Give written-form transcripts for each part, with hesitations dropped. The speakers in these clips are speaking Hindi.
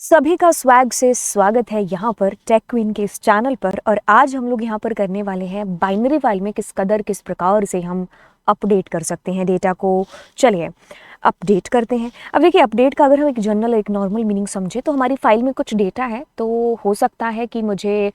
सभी का स्वैग से स्वागत है यहाँ पर टेक क्वीन के इस चैनल पर। और आज हम लोग यहाँ पर करने वाले हैं बाइनरी फाइल में किस प्रकार से हम अपडेट कर सकते हैं डेटा को। चलिए अपडेट करते हैं। अब देखिए, अपडेट का अगर हम एक नॉर्मल मीनिंग समझे तो हमारी फाइल में कुछ डेटा है, तो हो सकता है कि मुझे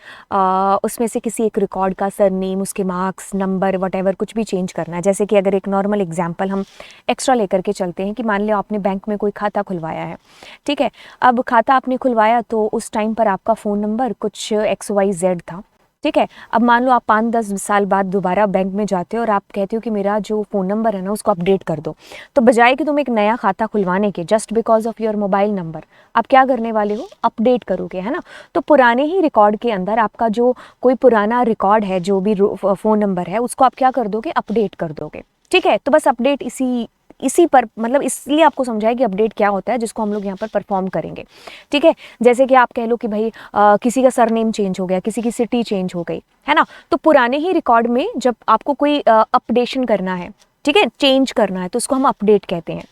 उसमें से किसी एक रिकॉर्ड का सरनेम, उसके मार्क्स, नंबर, वटेवर कुछ भी चेंज करना है। जैसे कि अगर एक नॉर्मल एग्जांपल हम एक्स्ट्रा लेकर के चलते हैं कि मान लिया आपने बैंक में कोई खाता खुलवाया है, ठीक है। अब खाता आपने खुलवाया तो उस टाइम पर आपका फ़ोन नंबर कुछ XYZ था, ठीक है। अब मान लो आप 5-10 साल बाद दोबारा बैंक में जाते हो और आप कहते हो कि मेरा जो फ़ोन नंबर है ना उसको अपडेट कर दो। तो बजाय कि तुम एक नया खाता खुलवाने के, just because of your mobile number, आप क्या करने वाले हो, अपडेट करोगे, है ना। तो पुराने ही रिकॉर्ड के अंदर आपका जो कोई पुराना रिकॉर्ड है, जो भी फ़ोन नंबर है, उसको आप क्या कर दोगे, अपडेट कर दोगे, ठीक है। तो बस अपडेट इसी पर, मतलब इसलिए आपको समझाया कि अपडेट क्या होता है, जिसको हम लोग यहाँ पर परफॉर्म करेंगे, ठीक है। जैसे कि आप कह लो कि भाई किसी का सरनेम चेंज हो गया, किसी की सिटी चेंज हो गई, है ना। तो पुराने ही रिकॉर्ड में जब आपको कोई अपडेशन करना है, ठीक है, चेंज करना है, तो उसको हम अपडेट कहते हैं,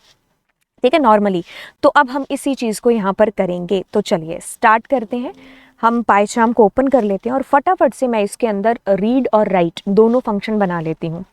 ठीक है, नॉर्मली। तो अब हम इसी चीज़ को यहाँ पर करेंगे। तो चलिए स्टार्ट करते हैं। हम पाइथन को ओपन कर लेते हैं और फटाफट से मैं इसके अंदर रीड और राइट दोनों फंक्शन बना लेती हूँ।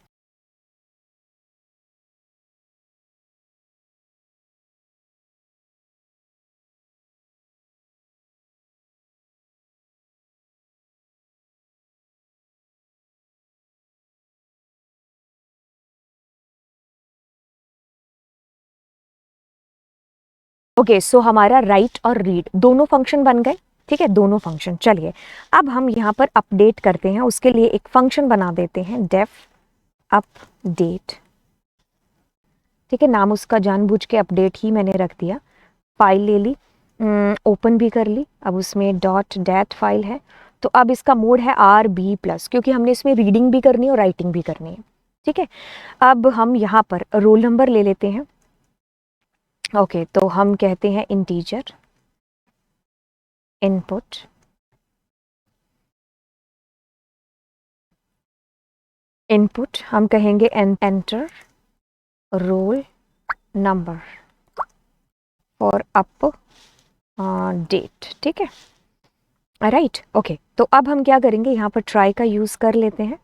ओके, सो हमारा राइट और रीड दोनों फंक्शन बन गए, ठीक है, दोनों फंक्शन। चलिए अब हम यहाँ पर अपडेट करते हैं। उसके लिए एक फंक्शन बना देते हैं, डेफ अपडेट, ठीक है। नाम उसका जानबूझ के अपडेट ही मैंने रख दिया। फाइल ले ली, ओपन भी कर ली। अब उसमें डॉट डैट फाइल है, तो अब इसका मोड है RB+, क्योंकि हमने इसमें रीडिंग भी करनी है और राइटिंग भी करनी है, ठीक है। अब हम यहाँ पर रोल नंबर ले लेते हैं। ओके, तो हम कहते हैं इंटीजर इनपुट, इनपुट हम कहेंगे enter roll number for update, ठीक है, राइट। ओके, तो अब हम क्या करेंगे, यहाँ पर ट्राई का यूज़ कर लेते हैं।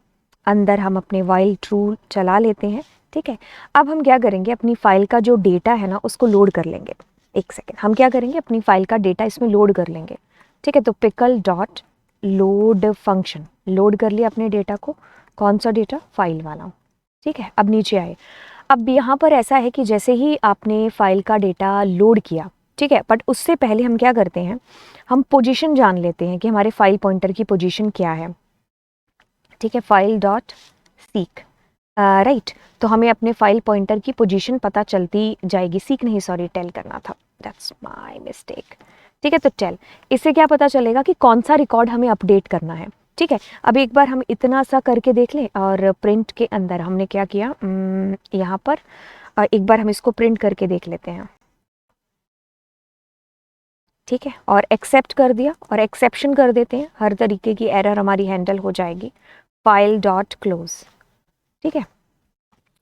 अंदर हम अपने वाइल ट्रू चला लेते हैं, ठीक है। अब हम क्या करेंगे, अपनी फाइल का जो डेटा है ना उसको लोड कर लेंगे। एक सेकेंड, हम क्या करेंगे, अपनी फाइल का डेटा इसमें लोड कर लेंगे, ठीक है। तो pickle dot load function load कर लिया अपने डेटा को। कौन सा डेटा, फाइल वाला, ठीक है। अब नीचे आए। अब यहाँ पर ऐसा है कि जैसे ही आपने फाइल का डेटा लोड किया, ठीक है, बट उससे पहले हम क्या करते हैं, हम पोजीशन जान लेते हैं कि हमारे फाइल पॉइंटर की पोजीशन क्या है, ठीक है। File dot seek, right. तो हमें अपने फाइल पॉइंटर की पोजीशन पता चलती जाएगी। सीक नहीं, सॉरी, टेल करना था, दैट्स माय मिस्टेक, ठीक है। तो टेल, इससे क्या पता चलेगा कि कौन सा रिकॉर्ड हमें अपडेट करना है, ठीक है। अब एक बार हम इतना सा करके देख लें। और प्रिंट के अंदर हमने क्या किया, यहाँ पर एक बार हम इसको प्रिंट करके देख लेते हैं, ठीक है। और एक्सेप्ट कर दिया और एक्सेप्शन कर देते हैं, हर तरीके की एरर हमारी हैंडल हो जाएगी। फाइल डॉट क्लोज, ठीक है,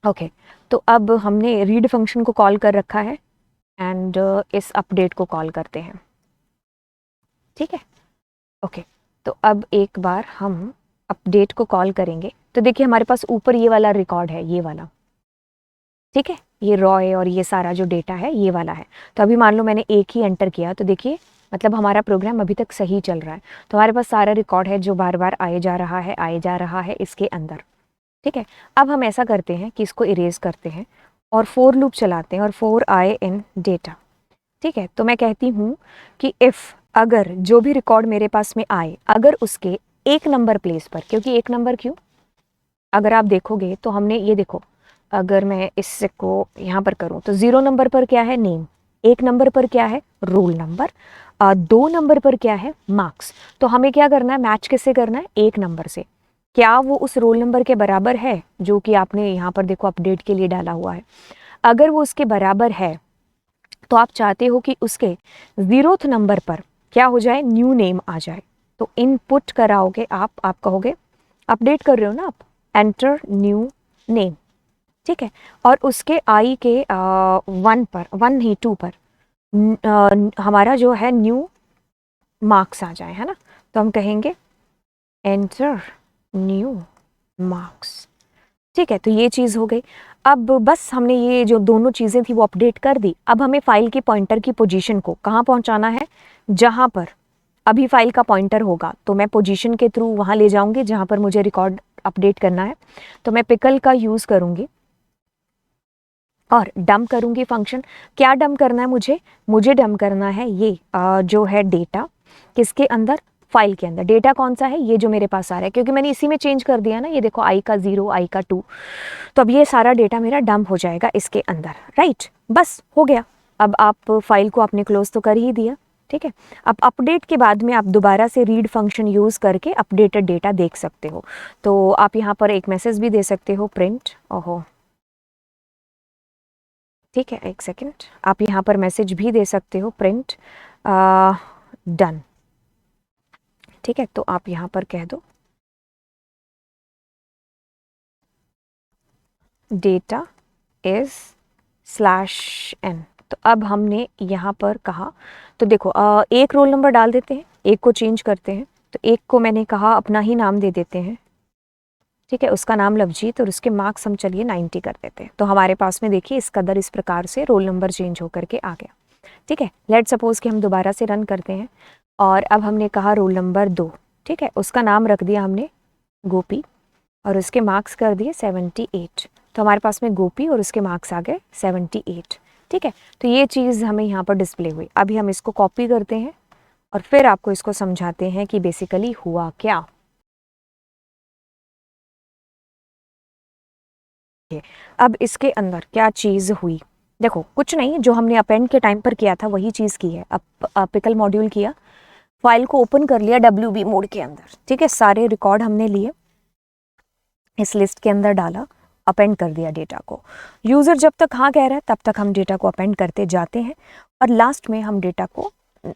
ओके। तो अब हमने रीड फंक्शन को कॉल कर रखा है एंड इस अपडेट को कॉल करते हैं, ठीक है, ओके। तो अब एक बार हम अपडेट को कॉल करेंगे तो देखिए हमारे पास ऊपर ये वाला रिकॉर्ड है, ये वाला, ठीक है। ये रॉय और ये सारा जो डेटा है ये वाला है। तो अभी मान लो मैंने एक ही एंटर किया, तो देखिए मतलब हमारा प्रोग्राम अभी तक सही चल रहा है। तो हमारे पास सारा रिकॉर्ड है जो बार बार आए जा रहा है इसके अंदर, ठीक है। अब हम ऐसा करते हैं कि इसको इरेज करते हैं और फोर लूप चलाते हैं और फोर आए इन डेटा, ठीक है। तो मैं कहती हूँ कि इफ़, अगर जो भी रिकॉर्ड मेरे पास में आए, अगर उसके एक नंबर प्लेस पर, क्योंकि एक नंबर क्यों, अगर आप देखोगे तो हमने ये देखो, अगर मैं इसको यहाँ पर करूँ तो 0 नंबर पर क्या है, नेम। 1 नंबर पर क्या है, रोल नंबर। 2 नंबर पर क्या है, मार्क्स। तो हमें क्या करना है, मैच किससे करना है, 1 नंबर से। क्या वो उस रोल नंबर के बराबर है जो कि आपने यहाँ पर देखो अपडेट के लिए डाला हुआ है। अगर वो उसके बराबर है तो आप चाहते हो कि उसके 0th नंबर पर क्या हो जाए, न्यू नेम आ जाए। तो इनपुट कराओगे आप कहोगे, अपडेट कर रहे हो ना आप, एंटर न्यू नेम, ठीक है। और उसके आई के 1 पर, 1 नहीं 2 पर, हमारा जो है न्यू मार्क्स आ जाए, है ना। तो हम कहेंगे एंटर न्यू मार्क्स। ठीक है, तो ये चीज़ हो गई। अब बस हमने ये जो दोनों चीज़ें थी वो अपडेट कर दी। अब हमें फाइल की पॉइंटर की पोजीशन को कहाँ पहुँचाना है, जहाँ पर अभी फाइल का पॉइंटर होगा तो मैं पोजीशन के थ्रू वहाँ ले जाऊँगी जहाँ पर मुझे रिकॉर्ड अपडेट करना है। तो मैं पिकल का यूज़ करूँगी और डंप करूँगी फंक्शन। क्या डंप करना है मुझे डंप करना है ये जो है डेटा, किसके अंदर, फाइल के अंदर। डेटा कौन सा है, ये जो मेरे पास आ रहा है, क्योंकि मैंने इसी में चेंज कर दिया ना। ये देखो i का 0, i का 2, तो अब ये सारा डेटा मेरा डंप हो जाएगा इसके अंदर, राइट। बस हो गया। अब आप फाइल को आपने क्लोज तो कर ही दिया, ठीक है। अब अपडेट के बाद में आप दोबारा से रीड फंक्शन यूज़ करके अपडेटेड डेटा देख सकते हो। तो आप यहाँ पर एक मैसेज भी दे सकते हो, प्रिंट, ओहो, ठीक है, एक सेकेंड। आप यहाँ पर मैसेज भी दे सकते हो, प्रिंट डन, ठीक है। तो आप यहाँ पर कह दो डेटा इज /n। तो अब हमने यहाँ पर कहा, तो देखो एक रोल नंबर डाल देते हैं, एक को चेंज करते हैं। तो एक को मैंने कहा अपना ही नाम दे देते हैं, ठीक है, उसका नाम लवजीत, और उसके मार्क्स हम चलिए 90 कर देते हैं। तो हमारे पास में देखिए इस कदर इस प्रकार से रोल नंबर चेंज होकर के आ गया, ठीक है। लेट सपोज कि हम दोबारा से रन करते हैं और अब हमने कहा रोल नंबर 2, ठीक है, उसका नाम रख दिया हमने गोपी और उसके मार्क्स कर दिए 78। तो हमारे पास में गोपी और उसके मार्क्स आ गए 78, ठीक है। तो ये चीज़ हमें यहाँ पर डिस्प्ले हुई। अभी हम इसको कॉपी करते हैं और फिर आपको इसको समझाते हैं कि बेसिकली हुआ क्या। अब इसके अंदर क्या चीज़ हुई, देखो कुछ नहीं, जो हमने अपेंड के टाइम पर किया था वही चीज़ की है। अब पिकल मॉड्यूल किया, फाइल को ओपन कर लिया WB मोड के अंदर, ठीक है। सारे रिकॉर्ड हमने लिए, इस लिस्ट के अंदर डाला, अपेंड कर दिया डेटा को। यूज़र जब तक हाँ कह रहा है तब तक हम डेटा को अपेंड करते जाते हैं और लास्ट में हम डेटा को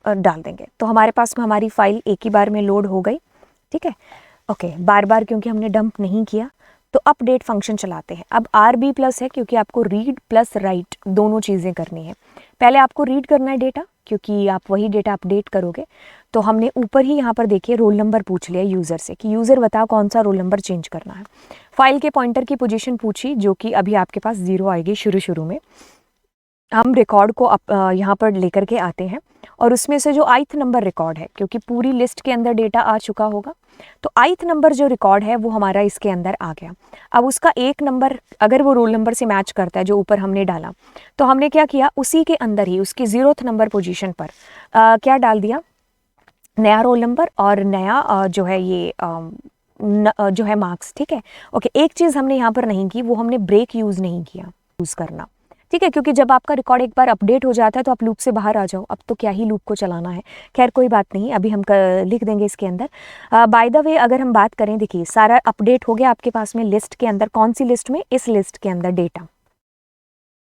डाल देंगे। तो हमारे पास में हमारी फाइल एक ही बार में लोड हो गई, ठीक है। ओके, बार बार क्योंकि हमने डंप नहीं किया तो अपडेट फंक्शन चलाते हैं। अब RB प्लस है क्योंकि आपको रीड प्लस राइट दोनों चीज़ें करनी है। पहले आपको रीड करना है डेटा, क्योंकि आप वही डेटा अपडेट करोगे। तो हमने ऊपर ही यहाँ पर देखिए रोल नंबर पूछ लिया यूज़र से कि यूज़र बताओ कौन सा रोल नंबर चेंज करना है। फाइल के पॉइंटर की पोजीशन पूछी, जो कि अभी आपके पास 0 आएगी शुरू में। हम रिकॉर्ड को यहाँ पर लेकर के आते हैं और उसमें से जो ith नंबर रिकॉर्ड है, क्योंकि पूरी लिस्ट के अंदर डेटा आ चुका होगा, तो ith नंबर जो रिकॉर्ड है वो हमारा इसके अंदर आ गया। अब उसका एक नंबर अगर वो रोल नंबर से मैच करता है जो ऊपर हमने डाला, तो हमने क्या किया, उसी के अंदर ही उसकी 0th नंबर पोजीशन पर क्या डाल दिया, नया रोल नंबर और नया जो है ये जो है मार्क्स, ठीक है। ओके, एक चीज़ हमने यहाँ पर नहीं की, वो हमने ब्रेक यूज़ नहीं किया, यूज़ करना, ठीक है, क्योंकि जब आपका रिकॉर्ड एक बार अपडेट हो जाता है तो आप लूप से बाहर आ जाओ, अब तो क्या ही लूप को चलाना है। खैर कोई बात नहीं, अभी हम लिख देंगे इसके अंदर। बाय द वे अगर हम बात करें, देखिए सारा अपडेट हो गया आपके पास में लिस्ट के अंदर। कौन सी लिस्ट में, इस लिस्ट के अंदर डेटा,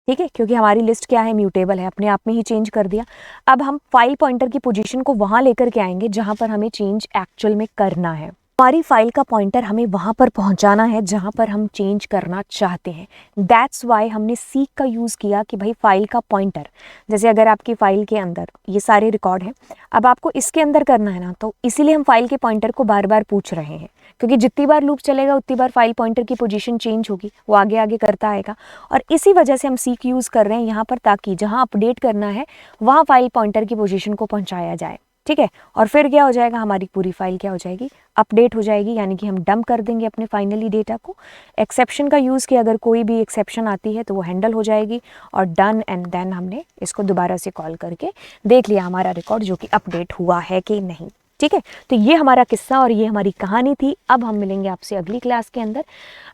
ठीक है, क्योंकि हमारी लिस्ट क्या है, म्यूटेबल है, अपने आप में ही चेंज कर दिया। अब हम फाइल पॉइंटर की पोजीशन को वहां लेकर के आएंगे जहां पर हमें चेंज एक्चुअल में करना है। हमारी फाइल का पॉइंटर हमें वहां पर पहुंचाना है जहां पर हम चेंज करना चाहते हैं। दैट्स वाई हमने सीक का यूज़ किया कि भाई फाइल का पॉइंटर, जैसे अगर आपकी फाइल के अंदर ये सारे रिकॉर्ड हैं, अब आपको इसके अंदर करना है ना, तो इसीलिए हम फाइल के पॉइंटर को बार बार पूछ रहे हैं, क्योंकि जितनी बार लूप चलेगा उतनी बार फाइल पॉइंटर की पोजीशन चेंज होगी, वो आगे आगे करता आएगा। और इसी वजह से हम सीक यूज़ कर रहे हैं यहाँ पर, ताकि जहाँ अपडेट करना है वहाँ फाइल पॉइंटर की पोजीशन को पहुँचाया जाए, ठीक है। और फिर क्या हो जाएगा, हमारी पूरी फाइल क्या हो जाएगी, अपडेट हो जाएगी, यानी कि हम डंप कर देंगे अपने फाइनली डेटा को। एक्सेप्शन का यूज़ किया, अगर कोई भी एक्सेप्शन आती है तो वो हैंडल हो जाएगी, और डन, एंड देन हमने इसको दोबारा से कॉल करके देख लिया हमारा रिकॉर्ड जो कि अपडेट हुआ है कि नहीं, ठीक है। तो ये हमारा किस्सा और ये हमारी कहानी थी। अब हम मिलेंगे आपसे अगली क्लास के अंदर।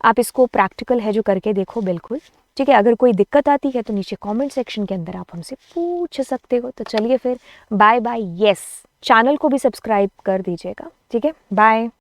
आप इसको प्रैक्टिकल है जो करके देखो बिल्कुल, ठीक है। अगर कोई दिक्कत आती है तो नीचे कमेंट सेक्शन के अंदर आप हमसे पूछ सकते हो। तो चलिए फिर, बाय बाय। यस, चैनल को भी सब्सक्राइब कर दीजिएगा, ठीक है, बाय।